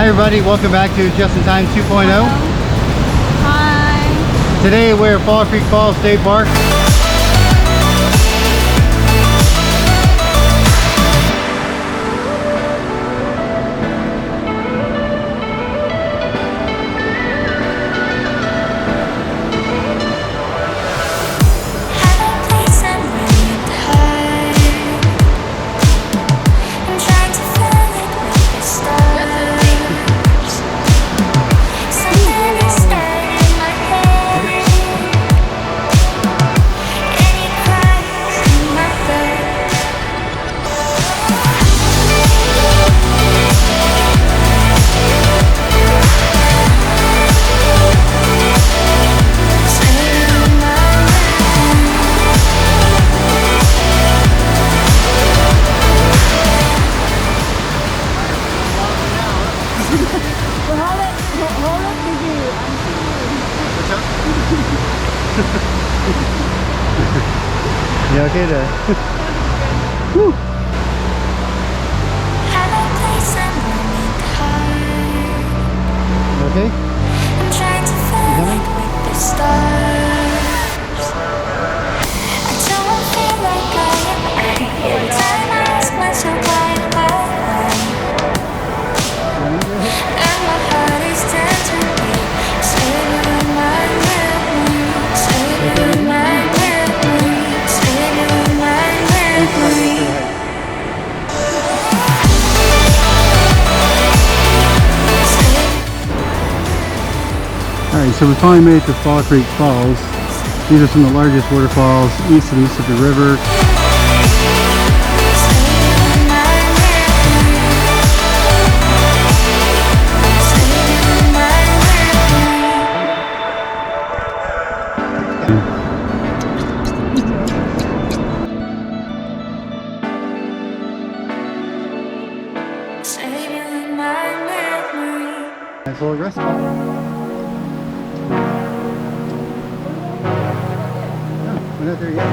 Hi everybody, welcome back to Just in Time 2.0. Hi. Today we're at Fall Creek Falls State Park. You okay there? Woo. Okay? I'm trying to fill it with the stars. I don't feel like I am every time I ask myself why. And my heart is tender, saving my memory, saving my memory, saving my memory. Alright, so we finally made it to Fall Creek Falls. These are some of the largest waterfalls east of the Mississippi River. Nice little rest spot. No, we're not there yet.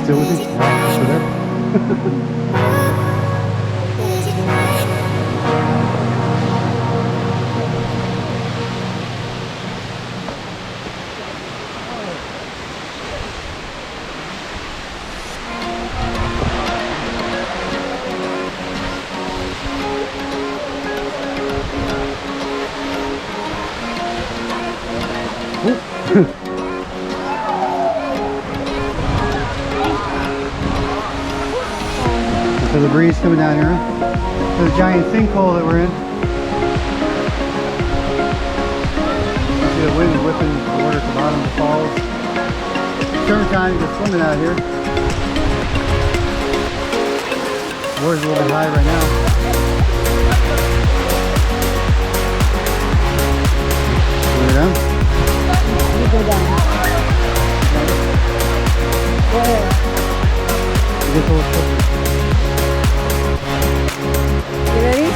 Still with it? Whatever. So the breeze coming down here. There's a giant sinkhole that we're in. wind is whipping the water at the bottom of the falls. Summertime, you go swimming out here. The water's a little bit high right now. Go down. You go down. Go ahead. You get a little closer. You ready?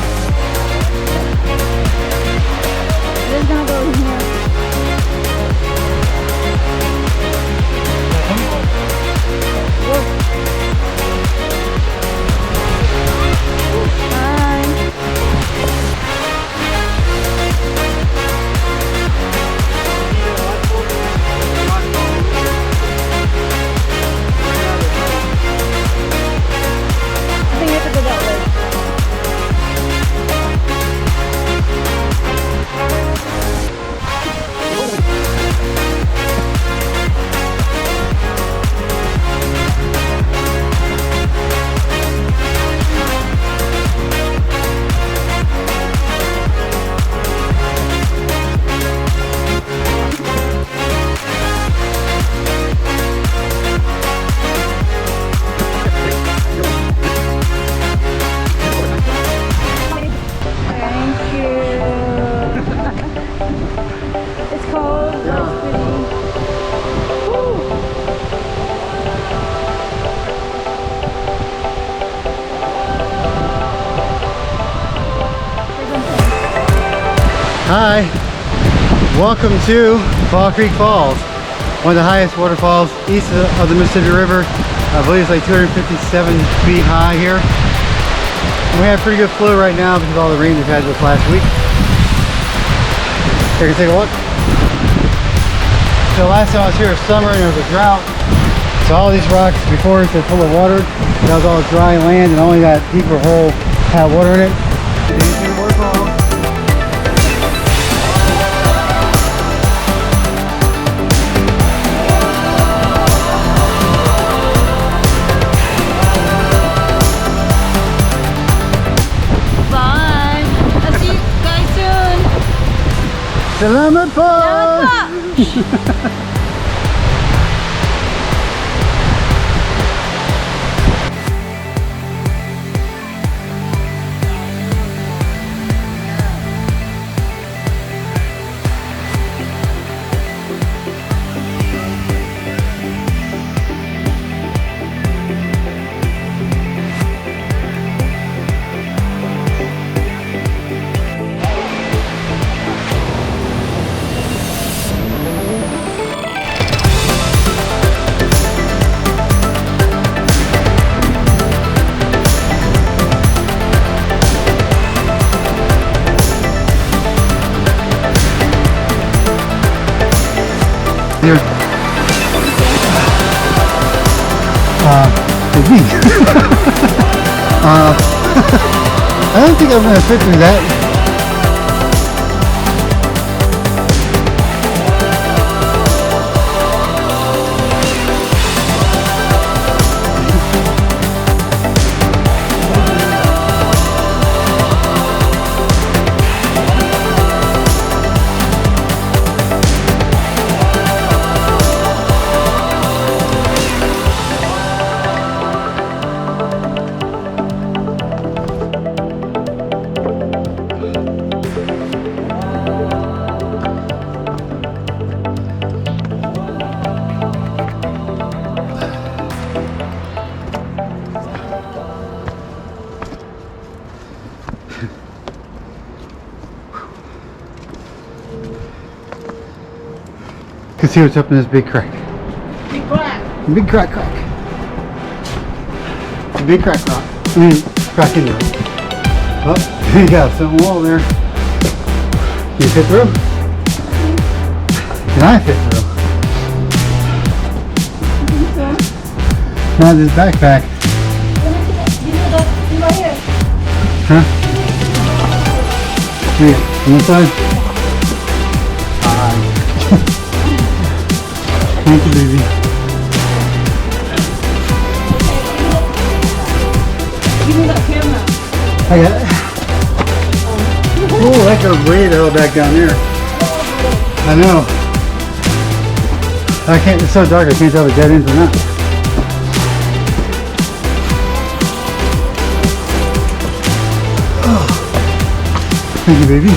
This is gonna go in here. Whoa. Hi. I think I have to go that way. Thank you. It's cold. Yeah. It's pretty. Woo. Hi, welcome to Fall Creek Falls, one of the highest waterfalls east of the Mississippi River. I believe it's like 257 feet high here. We have pretty good flow right now because of all the rain we've had this last week. Here, you can take a look. So last time I was here was summer and there was a drought. So all these rocks before it's full of water. That was all dry land and only that deeper hole had water in it. You can see the waterfall. Bye. I'll see you guys soon. Salamat po! Here. The V. I don't think I'm gonna fit through that. You can see what's up in this big crack. Big crack. Big crack. It's a big crack rock. I mean, crack into it. Oh, you got some wall there. Can you fit through? Can I fit through? Not this backpack. Huh? Here, on this side? Thank you, baby. Give me that camera. I got it. Oh, that goes way the hell back down there. I know. I can't, it's so dark I can't tell if it's dead ends or not. Oh. Thank you, baby.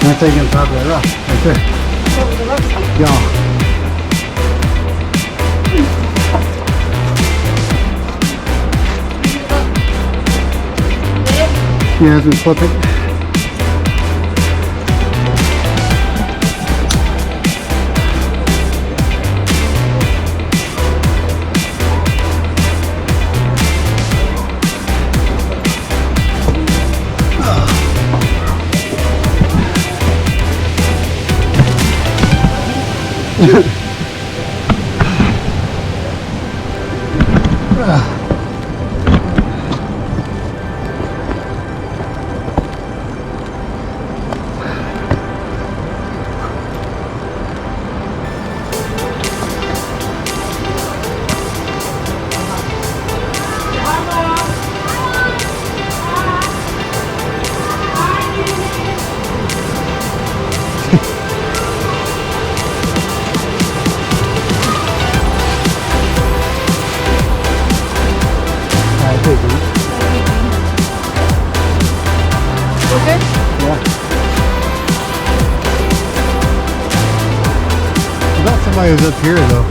Now take on top of that rock, right there. Yeah. Yeah, it's been flipping. Okay? Yeah. I thought somebody was up here though.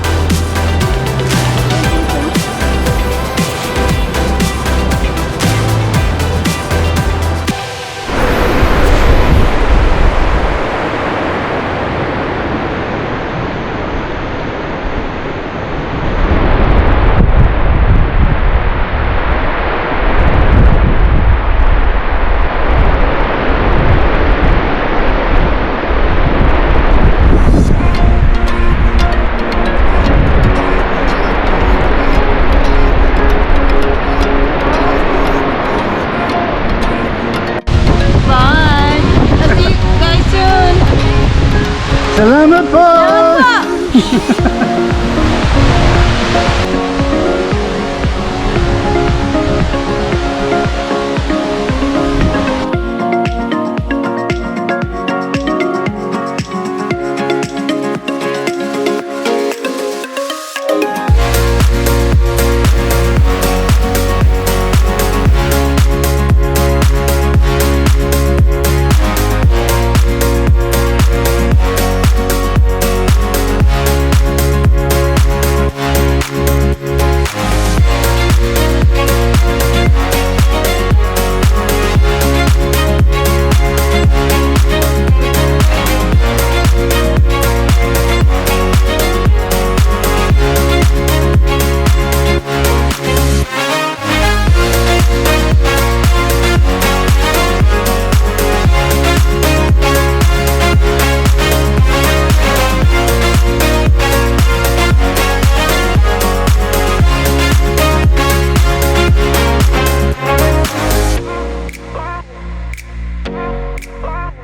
Salamat po!